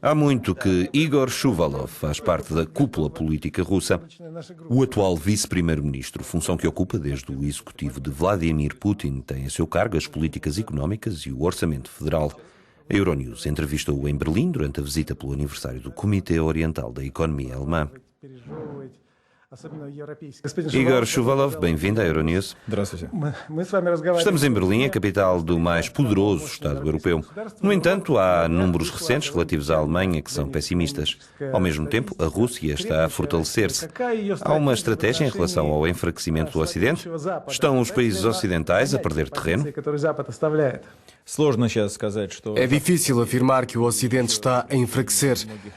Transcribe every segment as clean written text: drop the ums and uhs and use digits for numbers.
Há muito que Igor Shuvalov faz parte da cúpula política russa, o atual vice-primeiro-ministro, função que ocupa desde o executivo de Vladimir Putin, tem a seu cargo as políticas económicas e o orçamento federal. A Euronews entrevistou-o em Berlim durante a visita pelo aniversário do Comitê Oriental da Economia Alemã. Igor Shuvalov, bem-vindo à Euronews. Estamos em Berlim, a capital do mais poderoso Estado europeu. No entanto, há números recentes relativos à Alemanha que são pessimistas. Ao mesmo tempo, a Rússia está a fortalecer-se. Há uma estratégia em relação ao enfraquecimento do Ocidente? Estão os países ocidentais a perder terreno? É difícil afirmar que o Ocidente está a enfraquecer.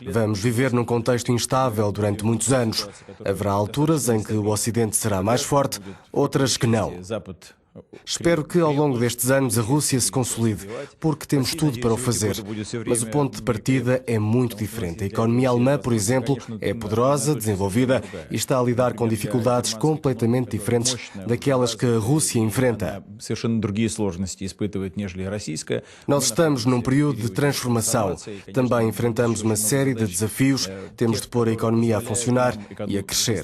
Vamos viver num contexto instável durante muitos anos. Haverá alturas em que o Ocidente será mais forte, outras que não. Espero que ao longo destes anos a Rússia se consolide, porque temos tudo para o fazer. Mas o ponto de partida é muito diferente. A economia alemã, por exemplo, é poderosa, desenvolvida e está a lidar com dificuldades completamente diferentes daquelas que a Rússia enfrenta. Nós estamos num período de transformação. Também enfrentamos uma série de desafios. Temos de pôr a economia a funcionar e a crescer.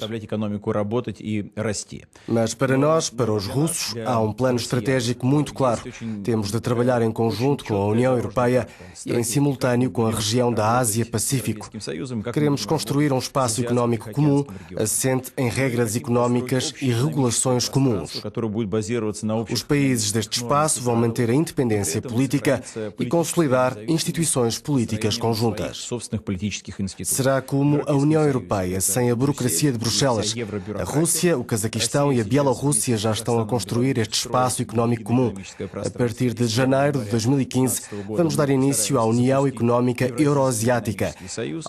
Mas para nós, para os russos, há um plano estratégico muito claro. Temos de trabalhar em conjunto com a União Europeia e em simultâneo com a região da Ásia-Pacífico. Queremos construir um espaço económico comum, assente em regras económicas e regulações comuns. Os países deste espaço vão manter a independência política e consolidar instituições políticas conjuntas. Será como a União Europeia, sem a burocracia de Bruxelas. A Rússia, o Cazaquistão e a Bielorrússia já estão a construir este espaço económico comum. A partir de janeiro de 2015, vamos dar início à União Económica Euroasiática.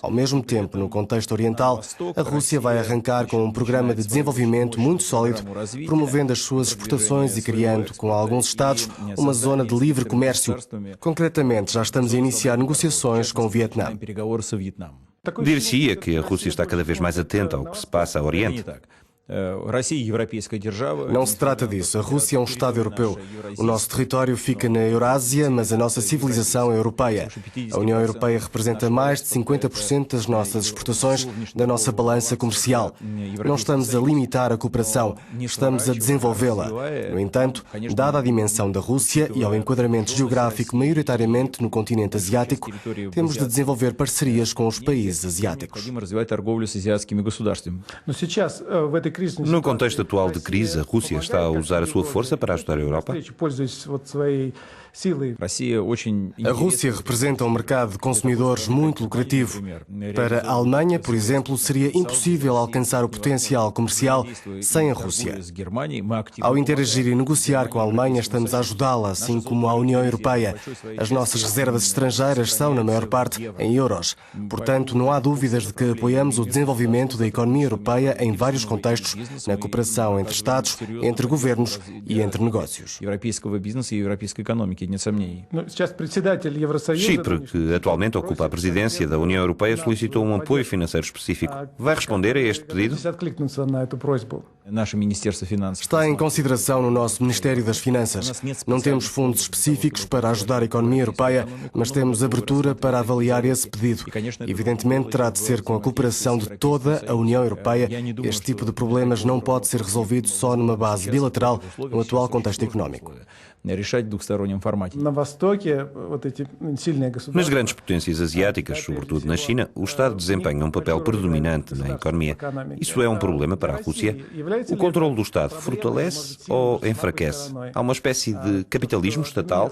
Ao mesmo tempo, no contexto oriental, a Rússia vai arrancar com um programa de desenvolvimento muito sólido, promovendo as suas exportações e criando, com alguns Estados, uma zona de livre comércio. Concretamente, já estamos a iniciar negociações com o Vietnã. Dir-se-ia que a Rússia está cada vez mais atenta ao que se passa ao Oriente. Não se trata disso. A Rússia é um Estado europeu. O nosso território fica na Eurásia, mas a nossa civilização é europeia. A União Europeia representa mais de 50% das nossas exportações, da nossa balança comercial. Não estamos a limitar a cooperação, estamos a desenvolvê-la. No entanto, dada a dimensão da Rússia e ao enquadramento geográfico maioritariamente no continente asiático, temos de desenvolver parcerias com os países asiáticos. No contexto atual de crise, a Rússia está a usar a sua força para ajudar a Europa? A Rússia representa um mercado de consumidores muito lucrativo. Para a Alemanha, por exemplo, seria impossível alcançar o potencial comercial sem a Rússia. Ao interagir e negociar com a Alemanha, estamos a ajudá-la, assim como a União Europeia. As nossas reservas estrangeiras são, na maior parte, em euros. Portanto, não há dúvidas de que apoiamos o desenvolvimento da economia europeia em vários contextos, na cooperação entre Estados, entre governos e entre negócios. Chipre, que atualmente ocupa a presidência da União Europeia, solicitou um apoio financeiro específico. Vai responder a este pedido? Está em consideração no nosso Ministério das Finanças. Não temos fundos específicos para ajudar a economia europeia, mas temos abertura para avaliar esse pedido. Evidentemente, terá de ser com a cooperação de toda a União Europeia. Este tipo de problemas não pode ser resolvido só numa base bilateral no atual contexto económico. Nas grandes potências asiáticas, sobretudo na China, o Estado desempenha um papel predominante na economia. Isso é um problema para a Rússia? O controle do Estado fortalece ou enfraquece? Há uma espécie de capitalismo estatal?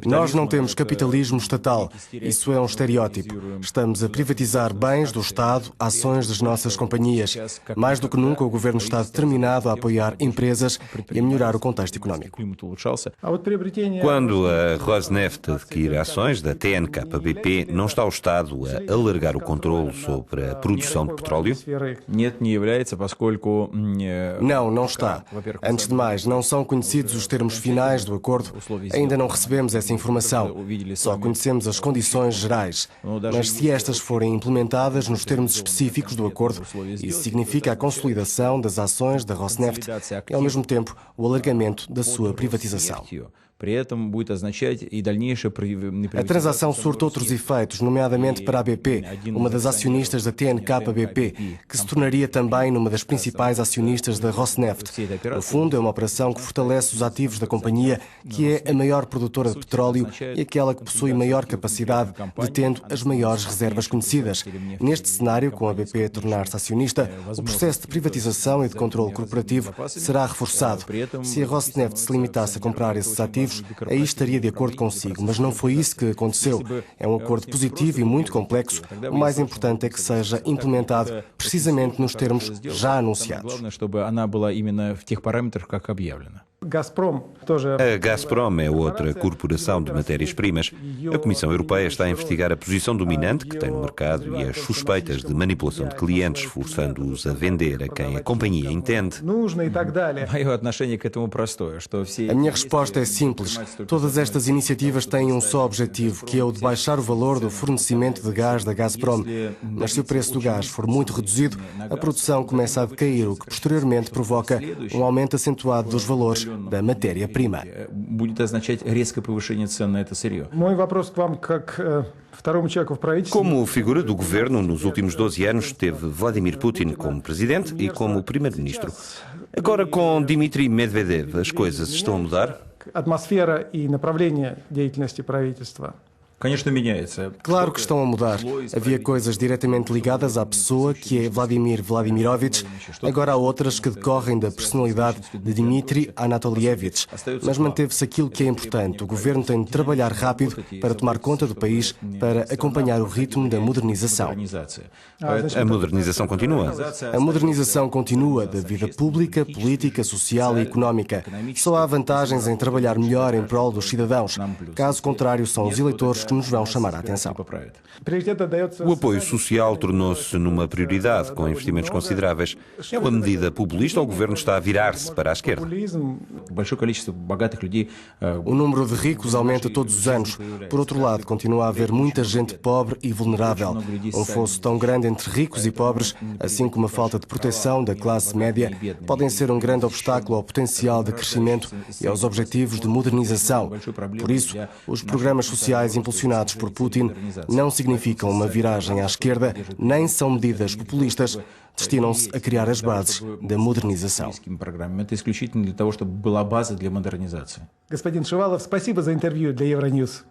Nós não temos capitalismo estatal. Isso é um estereótipo. Estamos a privatizar bens do Estado, ações das nossas companhias. Mais do que nunca, o governo está determinado a apoiar empresas e a melhorar o contexto económico. Quando a Rosneft adquire ações da TNK-BP, não está o Estado a alargar o controle sobre a produção de petróleo? Não está. Antes de mais, não são conhecidos os termos finais do acordo. Ainda não recebemos essa informação. Só conhecemos as condições gerais. Mas se estas forem implementadas nos termos específicos do acordo, isso significa a consolidação das ações da Rosneft e, ao mesmo tempo, o alargamento da sua privatização. A transação surte outros efeitos, nomeadamente para a BP, uma das acionistas da TNK-BP, que se tornaria também numa das principais acionistas da Rosneft. No fundo, é uma operação que fortalece os ativos da companhia, que é a maior produtora de petróleo e aquela que possui maior capacidade, detendo as maiores reservas conhecidas. Neste cenário, com a BP a tornar-se acionista, o processo de privatização e de controle corporativo será reforçado. Se a Rosneft se limitasse a comprar esses ativos, aí estaria de acordo consigo, mas não foi isso que aconteceu. É um acordo positivo e muito complexo. O mais importante é que seja implementado precisamente nos termos já anunciados. A Gazprom é outra corporação de matérias-primas. A Comissão Europeia está a investigar a posição dominante que tem no mercado e as suspeitas de manipulação de clientes, forçando-os a vender a quem a companhia entende. A minha resposta é simples. Todas estas iniciativas têm um só objetivo, que é o de baixar o valor do fornecimento de gás da Gazprom. Mas se o preço do gás for muito reduzido, a produção começa a decair, o que posteriormente provoca um aumento acentuado dos valores da matéria-prima. Como figura do governo, nos últimos 12 anos teve Vladimir Putin como presidente e como primeiro-ministro. Agora, com Dmitry Medvedev, as coisas estão a mudar? Атмосфера и направление деятельности правительства. Claro que estão a mudar. Havia coisas diretamente ligadas à pessoa, que é Vladimir Vladimirovich. Agora há outras que decorrem da personalidade de Dmitry Anatolievich. Mas manteve-se aquilo que é importante. O governo tem de trabalhar rápido para tomar conta do país, para acompanhar o ritmo da modernização. A modernização continua? A modernização continua da vida pública, política, social e económica. Só há vantagens em trabalhar melhor em prol dos cidadãos. Caso contrário, são os eleitores que nos vão chamar a atenção. O apoio social tornou-se numa prioridade, com investimentos consideráveis. É uma medida populista ou o governo está a virar-se para a esquerda? O número de ricos aumenta todos os anos. Por outro lado, continua a haver muita gente pobre e vulnerável. Um fosso tão grande entre ricos e pobres, assim como a falta de proteção da classe média, podem ser um grande obstáculo ao potencial de crescimento e aos objetivos de modernização. Por isso, os programas sociais impulsionados por Putin não significam uma viragem à esquerda, nem são medidas populistas, destinam-se a criar as bases da modernização. Господин Шувалов, спасибо за интервью для Евроньюз.